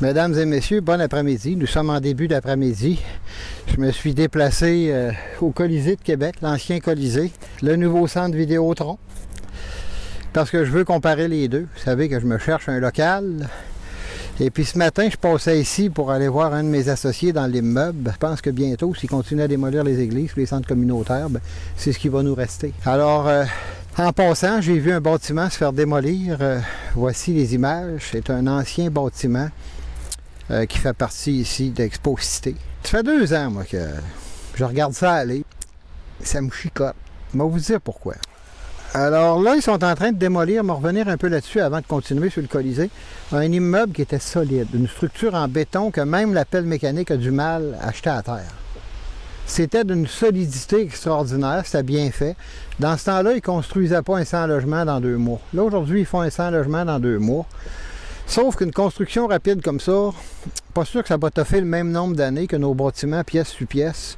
Mesdames et messieurs, bon après-midi. Nous sommes en début d'après-midi. Je me suis déplacé au Colisée de Québec, l'ancien Colisée, le nouveau centre Vidéotron, parce que je veux comparer les deux. Vous savez que je me cherche un local. Et puis ce matin, je passais ici pour aller voir un de mes associés dans l'immeuble. Je pense que bientôt, s'il continue à démolir les églises, les centres communautaires, c'est ce qui va nous rester. Alors, en passant, j'ai vu un bâtiment se faire démolir. Voici les images. C'est un ancien bâtiment qui fait partie ici d'Expo Cité. Ça fait 2 ans, moi, que je regarde ça aller. Ça me chicote. Je vais vous dire pourquoi. Alors là, ils sont en train de démolir, me revenir un peu là-dessus avant de continuer sur le Colisée, un immeuble qui était solide, une structure en béton que même la pelle mécanique a du mal à jeter à terre. C'était d'une solidité extraordinaire, c'était bien fait. Dans ce temps-là, ils ne construisaient pas un 100 logements dans 2 mois. Là, aujourd'hui, ils font un 100 logements dans 2 mois. Sauf qu'une construction rapide comme ça, pas sûr que ça va toffer le même nombre d'années que nos bâtiments pièce sur pièce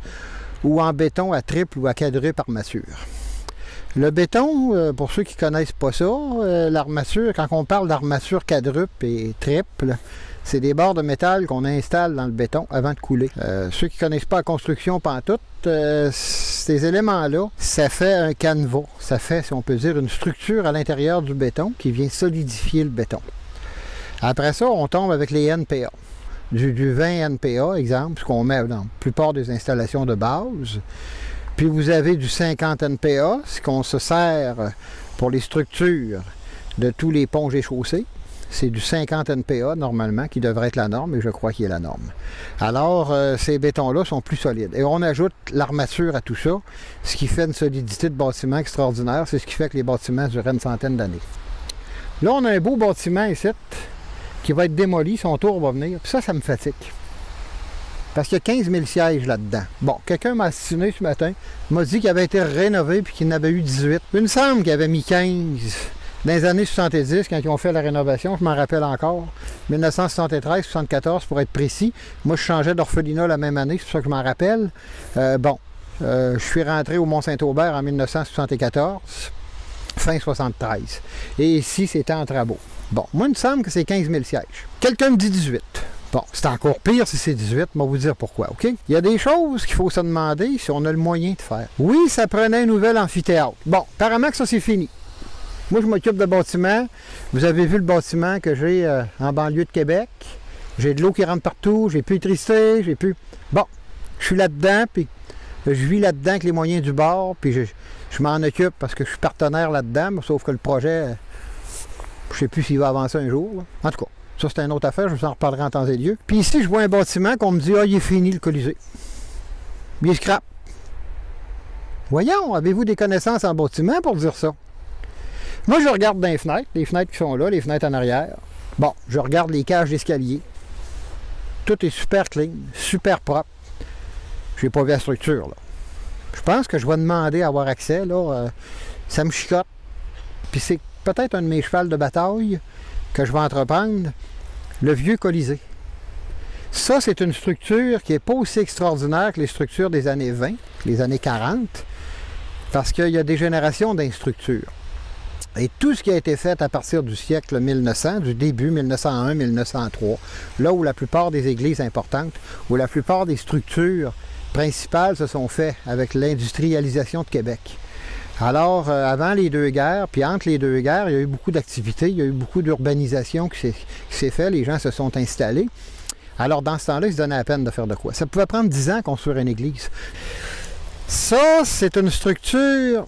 ou en béton à triple ou à quadruple armature. Le béton, pour ceux qui ne connaissent pas ça, l'armature, quand on parle d'armature quadruple et triple, c'est des barres de métal qu'on installe dans le béton avant de couler. Ceux qui ne connaissent pas la construction pantoute, ces éléments-là, ça fait un canevas. Ça fait, si on peut dire, une structure à l'intérieur du béton qui vient solidifier le béton. Après ça, on tombe avec les NPA. Du 20 NPA, exemple, ce qu'on met dans la plupart des installations de base. Puis vous avez du 50 NPA, ce qu'on se sert pour les structures de tous les ponts et chaussées. C'est du 50 NPA normalement, qui devrait être la norme, et je crois qu'il est la norme. Alors, ces bétons-là sont plus solides. Et on ajoute l'armature à tout ça, ce qui fait une solidité de bâtiment extraordinaire. C'est ce qui fait que les bâtiments durent une centaine d'années. Là, on a un beau bâtiment ici, qui va être démoli, son tour va venir. Puis ça me fatigue. Parce qu'il y a 15 000 sièges là-dedans. Bon, quelqu'un m'a assassiné ce matin, m'a dit qu'il avait été rénové puis qu'il en avait eu 18. Il me semble qu'il avait mis 15 dans les années 70, quand ils ont fait la rénovation, je m'en rappelle encore. 1973-74 pour être précis. Moi, je changeais d'orphelinat la même année, c'est pour ça que je m'en rappelle. Je suis rentré au Mont-Saint-Aubert en 1974, fin 73. Et ici, c'était en travaux. Bon, moi, il me semble que c'est 15 000 sièges. Quelqu'un me dit 18. Bon, c'est encore pire si c'est 18, je vais vous dire pourquoi, OK? Il y a des choses qu'il faut se demander si on a le moyen de faire. Oui, ça prenait un nouvel amphithéâtre. Bon, apparemment que ça, c'est fini. Moi, je m'occupe de bâtiments. Vous avez vu le bâtiment que j'ai en banlieue de Québec. J'ai de l'eau qui rentre partout, j'ai plus d'électricité, j'ai plus... Bon, je suis là-dedans, puis je vis là-dedans avec les moyens du bord, puis je m'en occupe parce que je suis partenaire là-dedans, sauf que le projet... Je ne sais plus s'il va avancer un jour. Là. En tout cas, ça c'est une autre affaire, je vous en reparlerai en temps et lieu. Puis ici, je vois un bâtiment qu'on me dit « Ah, il est fini le Colisée. Il est scrap. » Voyons, avez-vous des connaissances en bâtiment pour dire ça? Moi, je regarde dans les fenêtres qui sont là, les fenêtres en arrière. Bon, je regarde les cages d'escalier. Tout est super clean, super propre. Je n'ai pas vu la structure, là. Je pense que je vais demander à avoir accès, là. Ça me chicote. Puis c'est peut-être un de mes chevals de bataille que je vais entreprendre, le vieux Colisée. Ça, c'est une structure qui n'est pas aussi extraordinaire que les structures des années 20, les années 40, parce qu'il y a des générations d'instructures. Et tout ce qui a été fait à partir du siècle 1900, du début 1901-1903, là où la plupart des églises importantes, où la plupart des structures principales se sont faites avec l'industrialisation de Québec. Alors, avant les 2 guerres, puis entre les 2 guerres, il y a eu beaucoup d'activités, il y a eu beaucoup d'urbanisation qui s'est fait, les gens se sont installés. Alors, dans ce temps-là, ils se donnaient la peine de faire de quoi? Ça pouvait prendre 10 ans construire une église. Ça, c'est une structure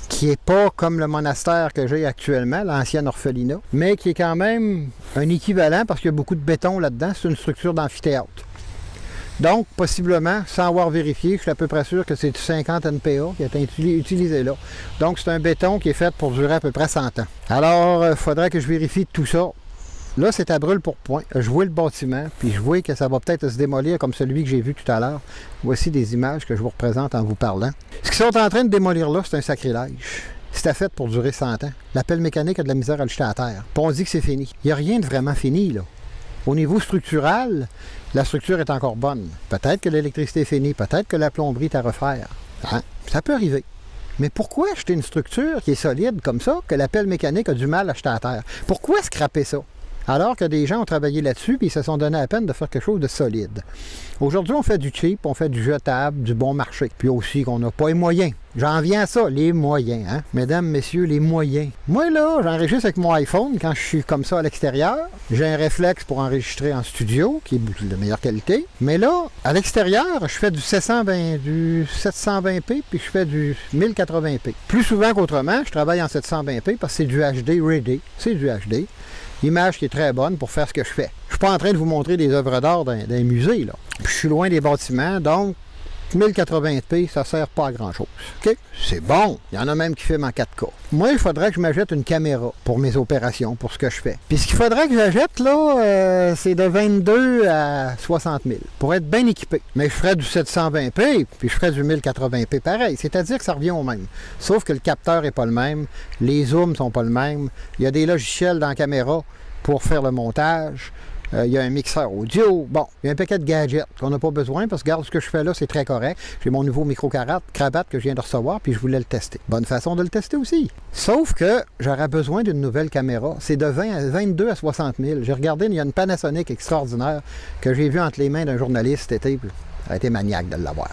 qui n'est pas comme le monastère que j'ai actuellement, l'ancien orphelinat, mais qui est quand même un équivalent, parce qu'il y a beaucoup de béton là-dedans, c'est une structure d'amphithéâtre. Donc, possiblement, sans avoir vérifié, je suis à peu près sûr que c'est du 50 NPA qui a été utilisé là. Donc, c'est un béton qui est fait pour durer à peu près 100 ans. Alors, il faudrait que je vérifie tout ça. Là, c'est à brûle pour point. Je vois le bâtiment, puis je vois que ça va peut-être se démolir comme celui que j'ai vu tout à l'heure. Voici des images que je vous représente en vous parlant. Ce qu'ils sont en train de démolir là, c'est un sacrilège. C'était fait pour durer 100 ans. La pelle mécanique a de la misère à le jeter à terre. Puis on dit que c'est fini. Il n'y a rien de vraiment fini, là. Au niveau structural, la structure est encore bonne. Peut-être que l'électricité est finie, peut-être que la plomberie est à refaire. Hein? Ça peut arriver. Mais pourquoi acheter une structure qui est solide comme ça, que la pelle mécanique a du mal à jeter à terre? Pourquoi scraper ça? Alors que des gens ont travaillé là-dessus et ils se sont donné la peine de faire quelque chose de solide. Aujourd'hui, on fait du cheap, on fait du jetable, du bon marché. Puis aussi qu'on n'a pas les moyens. J'en viens à ça, les moyens. Hein? Mesdames, messieurs, les moyens. Moi, là, j'enregistre avec mon iPhone quand je suis comme ça à l'extérieur. J'ai un réflexe pour enregistrer en studio, qui est de meilleure qualité. Mais là, à l'extérieur, je fais du 720p, puis je fais du 1080p. Plus souvent qu'autrement, je travaille en 720p parce que c'est du HD ready. C'est du HD. Image qui est très bonne pour faire ce que je fais. Je ne suis pas en train de vous montrer des œuvres d'art d'un musée, là. Puis je suis loin des bâtiments, donc 1080p, ça ne sert pas à grand-chose. OK? C'est bon. Il y en a même qui filment en 4K. Moi, il faudrait que je m'achète une caméra pour mes opérations, pour ce que je fais. Puis ce qu'il faudrait que j'achète, là, c'est de 22 à 60 000 pour être bien équipé. Mais je ferais du 720p, puis je ferais du 1080p pareil. C'est-à-dire que ça revient au même. Sauf que le capteur n'est pas le même, les zooms sont pas le même. Il y a des logiciels dans la caméra pour faire le montage. Il y a un mixeur audio. Bon, il y a un paquet de gadgets qu'on n'a pas besoin parce que, regarde, ce que je fais là, c'est très correct. J'ai mon nouveau micro-cravate que je viens de recevoir puis je voulais le tester. Bonne façon de le tester aussi. Sauf que j'aurais besoin d'une nouvelle caméra. C'est de 22 à 60 000. J'ai regardé, il y a une Panasonic extraordinaire que j'ai vue entre les mains d'un journaliste cet été. Ça a été maniaque de l'avoir.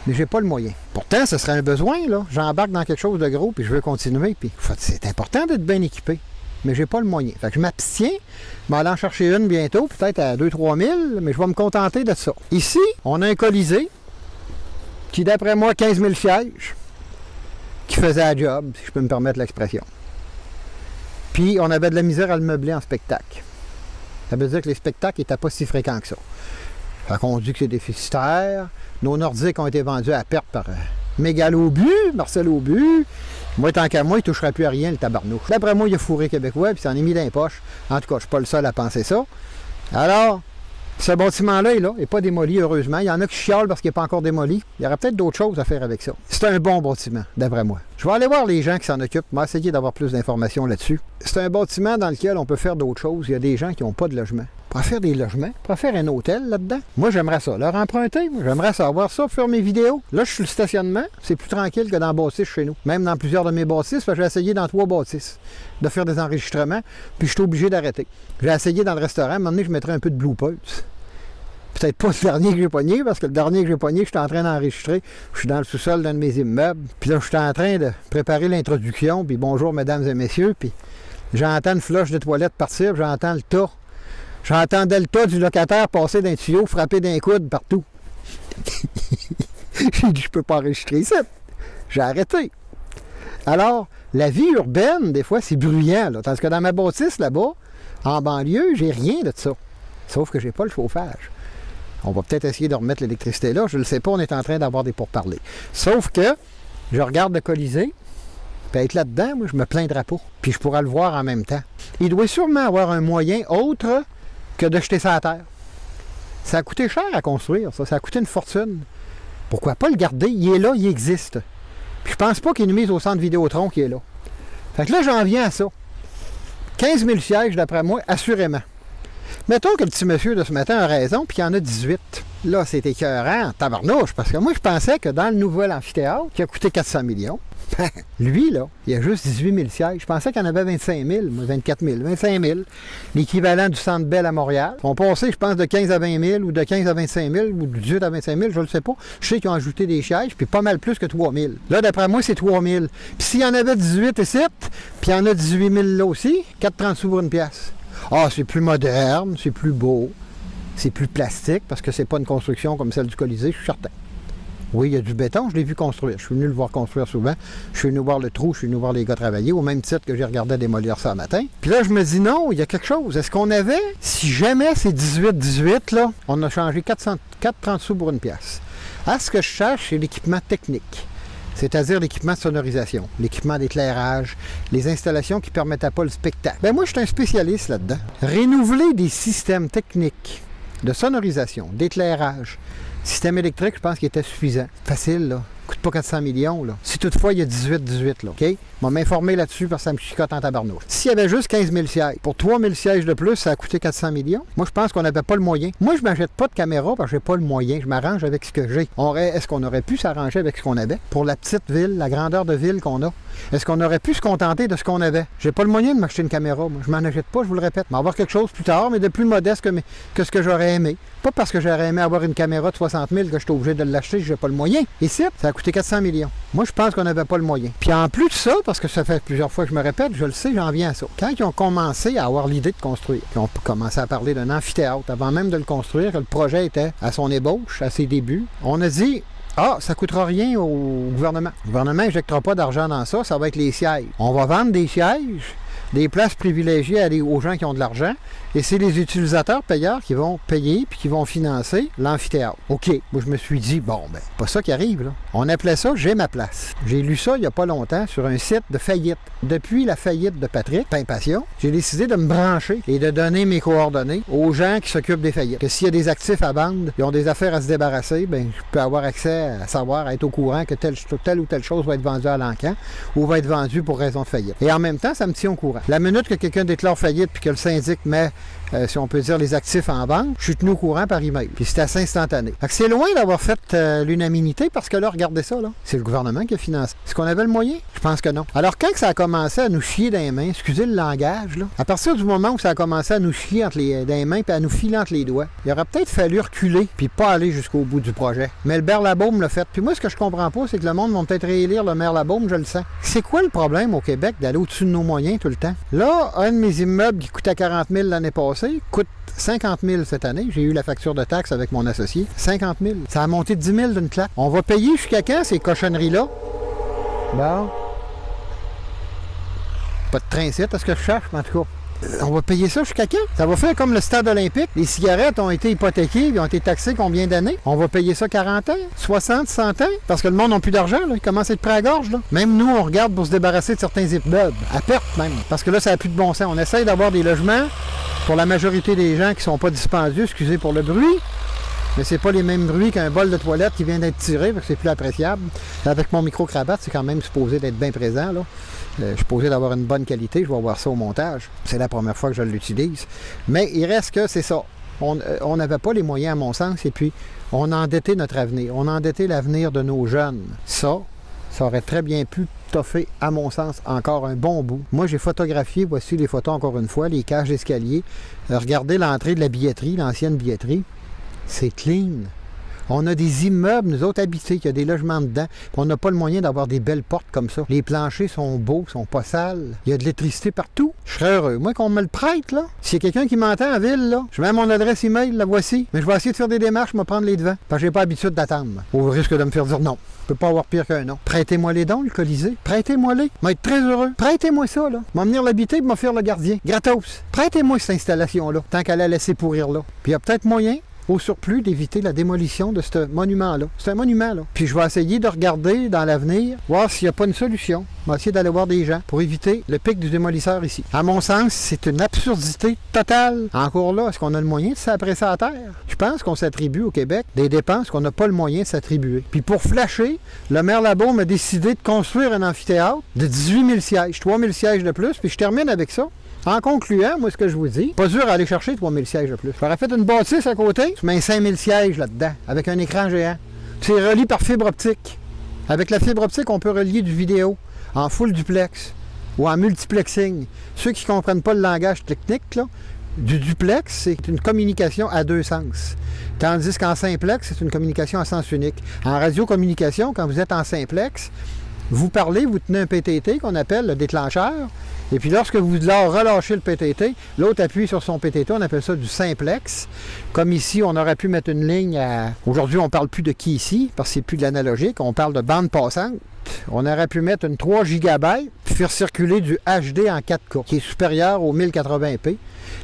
Mais j'ai pas le moyen. Pourtant, ce serait un besoin, là. J'embarque dans quelque chose de gros puis je veux continuer. Puis c'est important d'être bien équipé. Mais j'ai pas le moyen. Fait que je m'abstiens, je vais aller en chercher une bientôt, peut-être à 2-3 000, mais je vais me contenter de ça. Ici, on a un Colisée qui, d'après moi, 15 000 sièges, qui faisait la job, si je peux me permettre l'expression. Puis, on avait de la misère à le meubler en spectacle. Ça veut dire que les spectacles n'étaient pas si fréquents que ça. Fait qu'on dit que c'est déficitaire. Nos Nordiques ont été vendus à perte par Mégalo Aubu, Marcel Aubu. Moi, tant qu'à moi, il ne touchera plus à rien, le tabarnouche. D'après moi, il a fourré québécois, puis il s'en est mis dans les poches. En tout cas, je ne suis pas le seul à penser ça. Alors, ce bâtiment-là est là, il n'est pas démoli, heureusement. Il y en a qui chialent parce qu'il n'est pas encore démoli. Il y aurait peut-être d'autres choses à faire avec ça. C'est un bon bâtiment, d'après moi. Je vais aller voir les gens qui s'en occupent. Je vais essayer d'avoir plus d'informations là-dessus. C'est un bâtiment dans lequel on peut faire d'autres choses. Il y a des gens qui n'ont pas de logement. On pourrait faire des logements, on pourrait faire un hôtel là-dedans. Moi, j'aimerais ça. Leur emprunter, j'aimerais savoir ça, faire mes vidéos. Là, je suis sur le stationnement. C'est plus tranquille que dans le bâtisse chez nous. Même dans plusieurs de mes bâtisses, j'ai essayé dans 3 bâtisses de faire des enregistrements, puis je suis obligé d'arrêter. J'ai essayé dans le restaurant. À un moment donné, je mettrais un peu de bloopers. Peut-être pas le dernier que j'ai pogné, parce que le dernier que j'ai pogné, je suis en train d'enregistrer. Je suis dans le sous-sol d'un de mes immeubles. Puis là, je suis en train de préparer l'introduction. Puis bonjour, mesdames et messieurs. Puis j'entends une flush de toilette partir, puis j'entends le tas. J'entendais le tas du locataire passer d'un tuyau, frapper d'un coude partout. J'ai dit, je peux pas enregistrer ça. J'ai arrêté. Alors, la vie urbaine, des fois, c'est bruyant. Là, tandis que dans ma bâtisse, là-bas, en banlieue, j'ai rien de ça. Sauf que j'ai pas le chauffage. On va peut-être essayer de remettre l'électricité là. Je ne le sais pas, on est en train d'avoir des pourparlers. Sauf que je regarde le Colisée, puis être là-dedans, moi, je me plaindrai pas. Puis je pourrai le voir en même temps. Il doit sûrement avoir un moyen autre que de jeter ça à terre. Ça a coûté cher à construire, ça. Ça a coûté une fortune. Pourquoi pas le garder? Il est là, il existe. Puis je pense pas qu'il y ait une mise au centre Vidéotron qui est là. Fait que là, j'en viens à ça. 15 000 sièges, d'après moi, assurément. Mettons que le petit monsieur de ce matin a raison, puis qu'il y en a 18. Là, c'est écœurant, tabarnouche, parce que moi, je pensais que dans le nouvel amphithéâtre, qui a coûté 400 millions, lui, là, il y a juste 18 000 sièges. Je pensais qu'il y en avait 25 000, 24 000, 25 000. L'équivalent du Centre Bell à Montréal. Ils ont passé, je pense, de 15 à 20 000, ou de 15 à 25 000, ou de 18 à 25 000, je ne le sais pas. Je sais qu'ils ont ajouté des sièges, puis pas mal plus que 3 000. Là, d'après moi, c'est 3 000. Puis s'il y en avait 18 et 7, puis il y en a 18 000 là aussi, 4,30 sous pour une pièce. Ah, c'est plus moderne, c'est plus beau, c'est plus plastique, parce que c'est pas une construction comme celle du Colisée, je suis certain. Oui, il y a du béton, je l'ai vu construire. Je suis venu le voir construire souvent. Je suis venu voir le trou, je suis venu voir les gars travailler, au même titre que j'ai regardé démolir ça le matin. Puis là, je me dis non, il y a quelque chose. Est-ce qu'on avait, si jamais c'est 18-18, là, on a changé 4,30 sous pour une pièce. À ce que je cherche, c'est l'équipement technique. C'est-à-dire l'équipement de sonorisation, l'équipement d'éclairage, les installations qui ne permettaient pas le spectacle. Ben moi, je suis un spécialiste là-dedans. Renouveler des systèmes techniques de sonorisation, d'éclairage, système électrique, je pense qu'il était suffisant. Facile, là. Coûte pas 400 millions, là. Si toutefois, il y a 18, là, OK? Je vais m'informer là-dessus parce que ça me chicote en tabarnouche. S'il y avait juste 15 000 sièges, pour 3 000 sièges de plus, ça a coûté 400 millions. Moi, je pense qu'on n'avait pas le moyen. Moi, je m'achète pas de caméra parce que j'ai pas le moyen. Je m'arrange avec ce que j'ai. Est-ce qu'on aurait pu s'arranger avec ce qu'on avait? Pour la petite ville, la grandeur de ville qu'on a, est-ce qu'on aurait pu se contenter de ce qu'on avait? J'ai pas le moyen de m'acheter une caméra. Moi. Je m'en achète pas, je vous le répète. Mais avoir quelque chose plus tard, mais de plus modeste que ce que j'aurais aimé. Pas parce que j'aurais aimé avoir une caméra de 60 000 que je suis obligé de l'acheter si j'ai pas le moyen. Ici, ça a coûté 400 millions. Moi, je pense qu'on n'avait pas le moyen. Puis en plus de ça, parce que ça fait plusieurs fois que je me répète, je le sais, j'en viens à ça. Quand ils ont commencé à avoir l'idée de construire, ils ont commencé à parler d'un amphithéâtre, avant même de le construire, que le projet était à son ébauche, à ses débuts, on a dit... Ah, ça ne coûtera rien au gouvernement. Le gouvernement n'injectera pas d'argent dans ça, ça va être les sièges. On va vendre des sièges, des places privilégiées aux gens qui ont de l'argent, et c'est les utilisateurs payeurs qui vont payer puis qui vont financer l'amphithéâtre. OK, moi je me suis dit, bon, ben, pas ça qui arrive, là. On appelait ça « J'ai ma place ». J'ai lu ça il n'y a pas longtemps sur un site de faillite. Depuis la faillite de Patrick, Pimpation, j'ai décidé de me brancher et de donner mes coordonnées aux gens qui s'occupent des faillites. Que s'il y a des actifs à vendre, ils ont des affaires à se débarrasser, ben, je peux avoir accès à savoir, à être au courant que telle ou telle chose va être vendue à l'encan ou va être vendue pour raison de faillite. Et en même temps, ça me tient au courant. La minute que quelqu'un déclare faillite puis que le syndic met si on peut dire, les actifs en vente, je suis tenu au courant par email. Puis c'est assez instantané. Fait que c'est loin d'avoir fait l'unanimité parce que là, regardez ça, là. C'est le gouvernement qui a financé. Est-ce qu'on avait le moyen? Je pense que non. Alors, quand ça a commencé à nous chier dans les mains, excusez le langage, là, à partir du moment où ça a commencé à nous chier dans les mains puis à nous filer entre les doigts, il aurait peut-être fallu reculer puis pas aller jusqu'au bout du projet. Mais le maire Labaume l'a fait. Puis moi, ce que je comprends pas, c'est que le monde va peut-être réélire le maire Labaume, je le sens. C'est quoi le problème au Québec d'aller au-dessus de nos moyens tout le temps? Là, un de mes immeubles qui coûtait 40 000 l'année passée coûte 50 000 cette année. J'ai eu la facture de taxe avec mon associé. 50 000. Ça a monté de 10 000 d'une claque. On va payer jusqu'à quand ces cochonneries-là? Bon. Pas de train à ce que je cherche, mais en tout cas. On va payer ça jusqu'à quand? Ça va faire comme le stade olympique. Les cigarettes ont été hypothéquées et ont été taxées combien d'années? On va payer ça 40 ans, 60, 100 ans? Parce que le monde n'a plus d'argent, là. Il commence à être prêt à la gorge, là. Même nous, on regarde pour se débarrasser de certains immeubles. À perte, même. Parce que là, ça n'a plus de bon sens. On essaye d'avoir des logements pour la majorité des gens qui ne sont pas dispendieux, excusez pour le bruit. Mais c'est pas les mêmes bruits qu'un bol de toilette qui vient d'être tiré, parce que c'est plus appréciable. Avec mon micro-cravate, c'est quand même supposé d'être bien présent, là. Je suis supposé d'avoir une bonne qualité, je vais voir ça au montage. C'est la première fois que je l'utilise. Mais il reste que c'est ça. On n'avait pas les moyens, à mon sens, et puis on a endetté notre avenir. On a endetté l'avenir de nos jeunes. Ça aurait très bien pu toffer, à mon sens, encore un bon bout. Moi, j'ai photographié, voici les photos encore une fois, les cages d'escalier. Regardez l'entrée de la billetterie, l'ancienne billetterie. C'est clean. On a des immeubles, nous autres, habités, il y a des logements dedans, puis on n'a pas le moyen d'avoir des belles portes comme ça. Les planchers sont beaux, sont pas sales. Il y a de l'électricité partout. Je serais heureux. Moi, qu'on me le prête, là. S'il y a quelqu'un qui m'entend en ville, là, je mets mon adresse email, la voici. Mais je vais essayer de faire des démarches, me prendre les devants. Parce que j'ai pas l'habitude d'attendre. Au risque de me faire dire non. Je peux pas avoir pire qu'un non. Prêtez-moi les dons, le Colisée. Prêtez-moi-les. Je vais être très heureux. Prêtez-moi ça, là. Je vais venir l'habiter et me faire le gardien. Gratos. Prêtez-moi cette installation-là. Tant qu'elle a laissé pourrir là. Puis il y a peut-être moyen, au surplus, d'éviter la démolition de ce monument-là. C'est un monument, là. Puis je vais essayer de regarder dans l'avenir, voir s'il n'y a pas une solution. Je vais essayer d'aller voir des gens pour éviter le pic du démolisseur ici. À mon sens, c'est une absurdité totale. Encore là, est-ce qu'on a le moyen de s'appresser à terre? Je pense qu'on s'attribue au Québec des dépenses qu'on n'a pas le moyen de s'attribuer. Puis pour flasher, le maire Labaume a décidé de construire un amphithéâtre de 18 000 sièges, 3 000 sièges de plus, puis je termine avec ça. En concluant, moi, ce que je vous dis, pas dur à aller chercher 3000 sièges de plus. J'aurais fait une bâtisse à côté, tu mets 5000 sièges là-dedans, avec un écran géant. C'est relié par fibre optique. Avec la fibre optique, on peut relier du vidéo en full duplex ou en multiplexing. Ceux qui ne comprennent pas le langage technique, là, du duplex, c'est une communication à deux sens. Tandis qu'en simplex, c'est une communication à sens unique. En radiocommunication, quand vous êtes en simplex, vous parlez, vous tenez un PTT qu'on appelle le déclencheur. Et puis lorsque vous relâchez le PTT, l'autre appuie sur son PTT, on appelle ça du simplex. Comme ici, on aurait pu mettre une ligne à... Aujourd'hui, on ne parle plus de qui ici, parce que c'est plus de l'analogique, on parle de bande passante. On aurait pu mettre une 3 GB, puis faire circuler du HD en 4K, qui est supérieur au 1080p,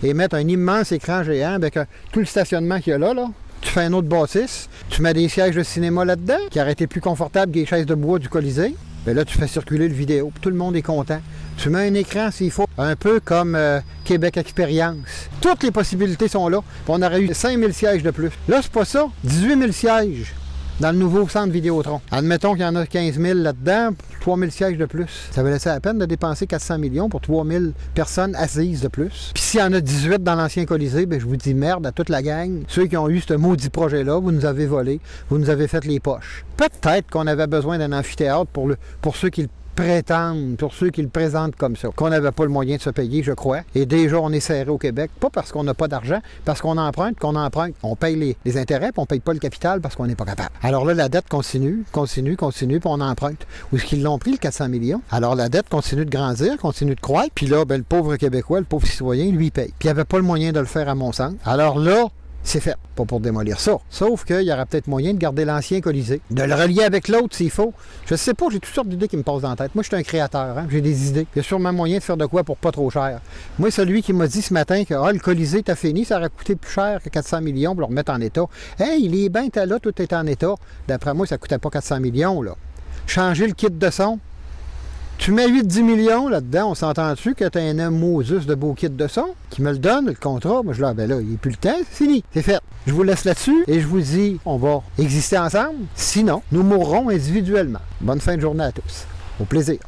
et mettre un immense écran géant avec tout le stationnement qu'il y a là. Tu fais un autre bâtisse, tu mets des sièges de cinéma là-dedans, qui auraient été plus confortables que les chaises de bois du Colisée. Bien là, tu fais circuler le vidéo, puis tout le monde est content. Tu mets un écran s'il faut, un peu comme Québec Expérience. Toutes les possibilités sont là. Puis on aurait eu 5000 sièges de plus. Là, c'est pas ça. 18 000 sièges. dans le nouveau centre Vidéotron. Admettons qu'il y en a 15 000 là-dedans, 3 000 sièges de plus. Ça va laisser la peine de dépenser 400 millions pour 3 000 personnes assises de plus. Puis s'il y en a 18 dans l'ancien Colisée, ben, je vous dis merde à toute la gang. Ceux qui ont eu ce maudit projet-là, vous nous avez volé, vous nous avez fait les poches. Peut-être qu'on avait besoin d'un amphithéâtre pour ceux qui le prétendent, pour ceux qui le présentent comme ça, qu'on n'avait pas le moyen de se payer, je crois. Et déjà, on est serré au Québec, pas parce qu'on n'a pas d'argent, parce qu'on emprunte, on paye les intérêts, puis on ne paye pas le capital parce qu'on n'est pas capable. Alors là, la dette continue, puis on emprunte. Où est-ce qu'ils l'ont pris, le 400 millions? Alors la dette continue de grandir, continue de croître, puis là, ben, le pauvre Québécois, le pauvre citoyen, lui, il paye. Puis il n'y avait pas le moyen de le faire à mon sens. Alors là, c'est fait. Pas pour démolir ça. Sauf qu'il y aura peut-être moyen de garder l'ancien Colisée. De le relier avec l'autre s'il faut. Je sais pas, j'ai toutes sortes d'idées qui me passent dans la tête. Moi, je suis un créateur, hein? J'ai des idées. Il y a sûrement moyen de faire de quoi pour pas trop cher. Moi, celui qui m'a dit ce matin que le Colisée t'a fini, ça aurait coûté plus cher que 400 millions pour le remettre en état. Hey, les bains, t'es là, tout est en état. D'après moi, ça coûtait pas 400 millions, là. Changer le kit de son. Tu mets 8-10 millions là-dedans, on s'entend-tu que tu as un Moses de beau kit de son qui me le donne, le contrat? Moi, je dis, ben là, il n'est plus le temps, c'est fini, c'est fait. Je vous laisse là-dessus et je vous dis, on va exister ensemble. Sinon, nous mourrons individuellement. Bonne fin de journée à tous. Au plaisir.